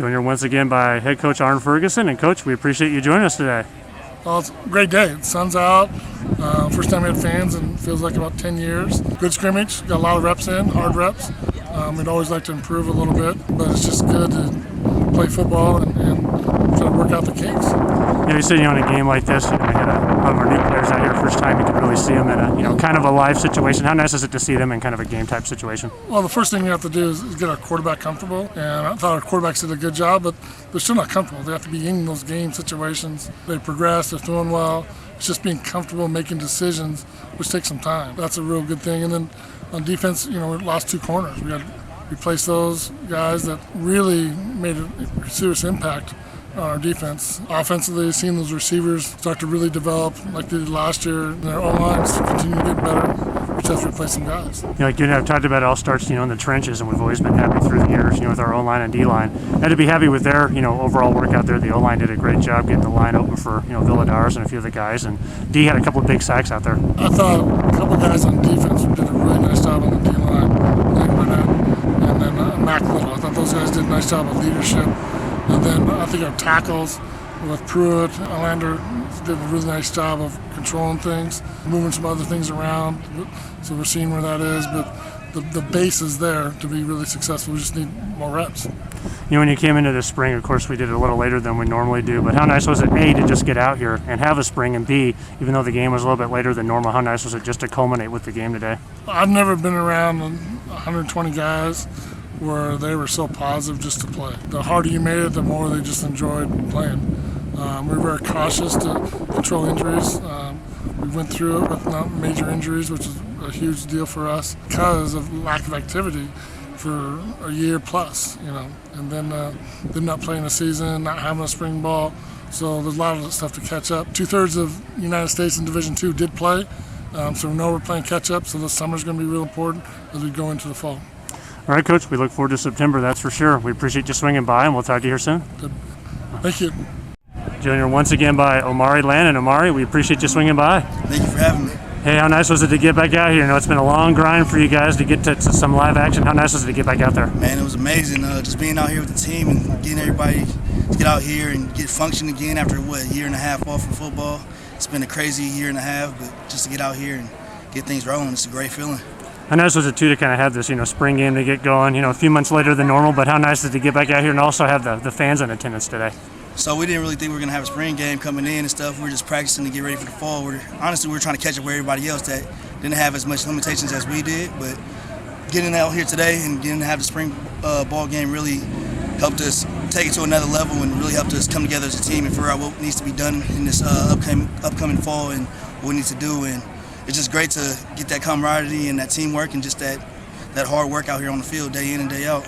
Joined here once again by head coach Arne Ferguson. And coach, we appreciate you joining us today. Well, it's a great day. The sun's out. First time we had fans in feels like about 10 years. Good scrimmage. Got a lot of reps in, hard reps. We'd always like to improve a little bit, but it's just good to play football and try to work out the kinks. Yeah, you said, in a game like this, we had a lot of our new players out here. First time you could really see them in a, kind of a live situation. How nice is it to see them in kind of a game type situation? Well, the first thing you have to do is get our quarterback comfortable, and I thought our quarterbacks did a good job, but they're still not comfortable. They have to be in those game situations. They progress, they're throwing well. It's just being comfortable making decisions, which takes some time. That's a real good thing. And then on defense, we lost 2 corners. We had to replace those guys that really made a serious impact on our defense. Offensively, seeing those receivers start to really develop like they did last year, and their O-lines continue to get better. We just have to replace some guys. Like you and I have talked about, it all starts, in the trenches, and we've always been happy through the years, with our O-line and D-line. Had to be happy with their, overall work out there. The O-line did a great job getting the line open for, Villadars and a few of the guys, and D had a couple of big sacks out there. I thought a couple of guys on defense did a really nice job on the D-line, and then Mac Little. I thought those guys did a nice job of leadership. And then I think our tackles with Pruitt, Alander did a really nice job of controlling things, moving some other things around. So we're seeing where that is, but the base is there to be really successful. We just need more reps. When you came into the spring, of course, we did it a little later than we normally do, but how nice was it, A, to just get out here and have a spring, and B, even though the game was a little bit later than normal, how nice was it just to culminate with the game today? I've never been around 120 guys where they were so positive just to play. The harder you made it, the more they just enjoyed playing. We were very cautious to control injuries. We went through it with not major injuries, which is a huge deal for us because of lack of activity for a year plus, and then them not playing a season, not having a spring ball. So there's a lot of stuff to catch up. 2/3 of the United States in Division II did play, so we know we're playing catch up, so this summer's going to be real important as we go into the fall. All right, Coach, we look forward to September, that's for sure. We appreciate you swinging by, and we'll talk to you here soon. Good. Thank you. Joined here once again by Omari Land. And Omari, we appreciate you swinging by. Thank you for having me. Hey, how nice was it to get back out here? It's been a long grind for you guys to get to some live action. How nice was it to get back out there? Man, it was amazing. Just being out here with the team and getting everybody to get out here and get function again after, a year and a half off from football. It's been a crazy year and a half, but just to get out here and get things rolling, it's a great feeling. How nice was it, too, to kind of have this, spring game to get going, a few months later than normal, but how nice is it to get back out here and also have the fans in attendance today? So we didn't really think we were going to have a spring game coming in and stuff. We were just practicing to get ready for the fall. Honestly, we were trying to catch up with everybody else that didn't have as much limitations as we did, but getting out here today and getting to have the spring ball game really helped us take it to another level and really helped us come together as a team and figure out what needs to be done in this upcoming fall and what we need to do. And it's just great to get that camaraderie and that teamwork and just that hard work out here on the field day in and day out.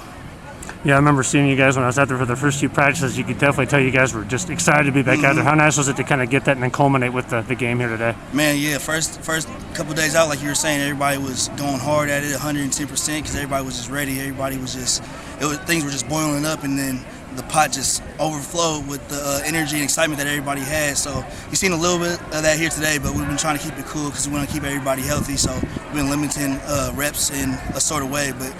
Yeah, I remember seeing you guys when I was out there for the first 2 practices. You could definitely tell you guys were just excited to be back out there. How nice was it to kind of get that and then culminate with the game here today? Man, yeah, first couple of days out, like you were saying, everybody was going hard at it, 110%, because everybody was just ready. Everybody was things were just boiling up, and then the pot just overflowed with the energy and excitement that everybody had. So you've seen a little bit of that here today, but we've been trying to keep it cool because we want to keep everybody healthy. So we've been limiting reps in a sort of way, but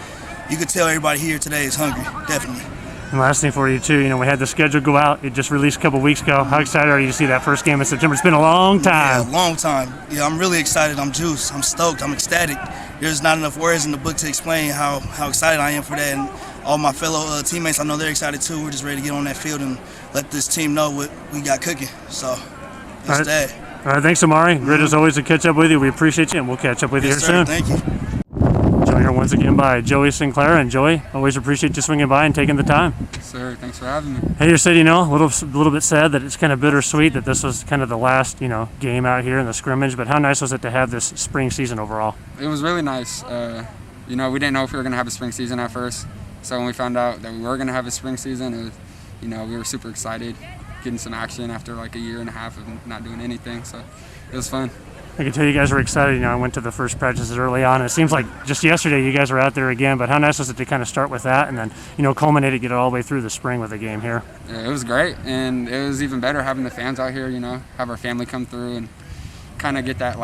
you could tell everybody here today is hungry, definitely. And last thing for you, too, we had the schedule go out. It just released a couple weeks ago. How excited are you to see that first game in September? It's been a long time. Yeah, a long time. Yeah, I'm really excited. I'm juiced. I'm stoked. I'm ecstatic. There's not enough words in the book to explain how excited I am for that. And all my fellow teammates, I know they're excited, too. We're just ready to get on that field and let this team know what we got cooking. So, it's that. All right, thanks, Omari. Great as always to catch up with you. We appreciate you, and we'll catch up with you here soon. Thank you. Joined here once again by Joey Sinclair. And Joey, always appreciate you swinging by and taking the time. Yes, sir. Thanks for having me. Hey, you said, a little bit sad that it's kind of bittersweet that this was kind of the last, game out here in the scrimmage. But how nice was it to have this spring season overall? It was really nice. We didn't know if we were going to have a spring season at first. So when we found out that we were going to have a spring season, we were super excited, getting some action after like a year and a half of not doing anything. So it was fun. I can tell you guys were excited. I went to the first practices early on. It seems like just yesterday you guys were out there again, but how nice was it to kind of start with that and then, culminate it, get it all the way through the spring with a game here? Yeah, it was great, and it was even better having the fans out here, have our family come through and kind of get that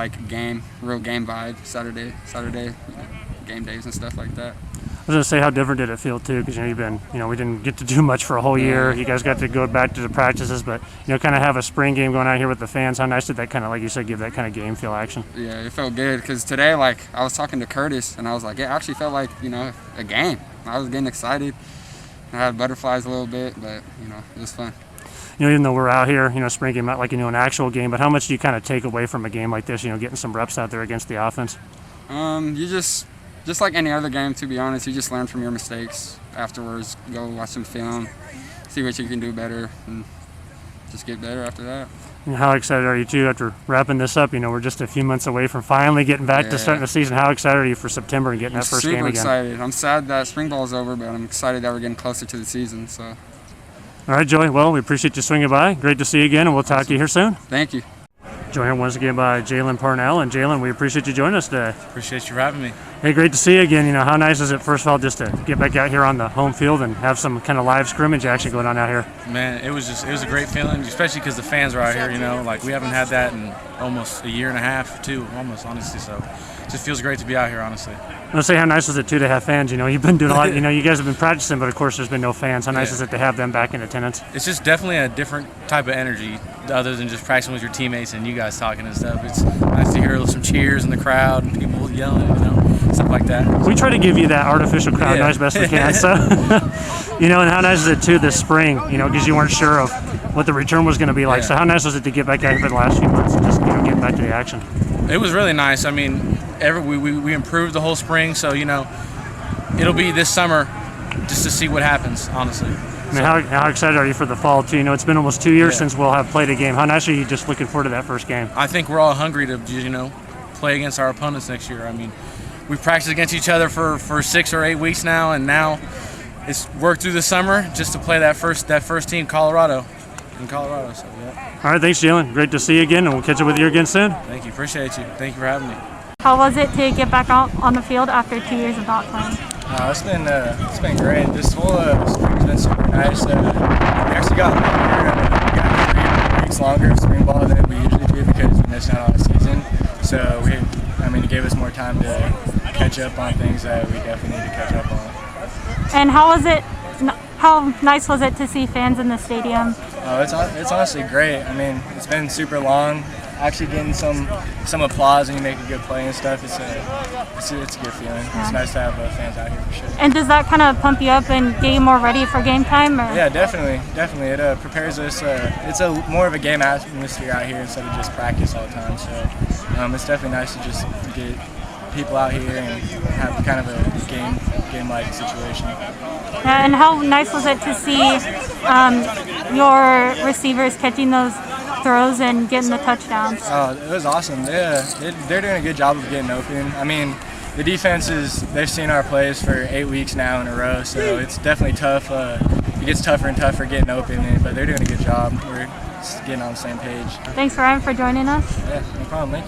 real game vibe Saturday, game days and stuff like that. was gonna say, how different did it feel too? Because you've been, we didn't get to do much for a whole year. You guys got to go back to the practices, but kind of have a spring game going out here with the fans. How nice did that kind of, like you said, give that kind of game feel action? Yeah, it felt good because today, I was talking to Curtis and I was like, it actually felt like a game. I was getting excited. I had butterflies a little bit, but it was fun. Even though we're out here, spring game, not like an actual game, but how much do you kind of take away from a game like this? Getting some reps out there against the offense. You just like any other game, to be honest, you just learn from your mistakes afterwards. Go watch some film, see what you can do better, and just get better after that. And how excited are you too after wrapping this up? We're just a few months away from finally getting back to starting the season. How excited are you for September and getting that first game again? Super excited. I'm sad that spring ball is over, but I'm excited that we're getting closer to the season. So. All right, Joey. Well, we appreciate you swinging by. Great to see you again, and we'll talk to you here soon. Thank you. Joined here once again by Jaylin Parnell. And Jaylin, we appreciate you joining us today. Appreciate you for having me. Hey, great to see you again. How nice is it, first of all, just to get back out here on the home field and have some kind of live scrimmage action going on out here? Man, it was a great feeling, especially because the fans are out here, we haven't had that in almost a year and a half, two, almost, honestly, so it just feels great to be out here, honestly. I'm going to say, how nice was it, too, to have fans? You've been doing a lot, you guys have been practicing, but of course there's been no fans. How nice is it to have them back in attendance? It's just definitely a different type of energy other than just practicing with your teammates and you guys talking and stuff. It's nice to hear some cheers in the crowd and people yelling, stuff like that. We try to give you that artificial crowd noise best we can. So, and how nice is it too this spring? Because you weren't sure of what the return was going to be like. So how nice was it to get back out here for the last few months and just get back to the action? It was really nice. I mean, we improved the whole spring, so it'll be this summer just to see what happens. Honestly. I mean, how excited are you for the fall too? It's been almost 2 years since we'll have played a game. How nice are you just looking forward to that first game? I think we're all hungry to play against our opponents next year. I mean, we've practiced against each other for 6 or 8 weeks now, and now it's worked through the summer just to play that first team, Colorado. So, yeah. All right, thanks, Jaylin. Great to see you again, and we'll catch up with you again soon. Thank you. Appreciate you. Thank you for having me. How was it to get back out on the field after 2 years of not playing? It's been great. This whole spring's been super nice. We actually got longer, 3 weeks longer of spring ball than we usually do because we missed out on the season. So it gave us more time to catch up on things that we definitely need to catch up on. And how nice was it to see fans in the stadium? It's honestly great. I mean, it's been super long. Actually getting some applause when you make a good play and stuff, it's a good feeling. Yeah. It's nice to have fans out here for sure. And does that kind of pump you up and get you more ready for game time? Or? Yeah, definitely. It prepares us. It's more of a game atmosphere out here instead of just practice all the time. So it's definitely nice to just get people out here and have kind of a game-like situation. Yeah, and how nice was it to see your receivers catching those throws and getting the touchdowns? Oh, it was awesome. They're doing a good job of getting open. I mean, the defenses, they've seen our plays for 8 weeks now in a row, so it's definitely tough. It gets tougher and tougher getting open, but they're doing a good job. We're just getting on the same page. Thanks, Ryan, for joining us. Yeah, no problem. Thank you.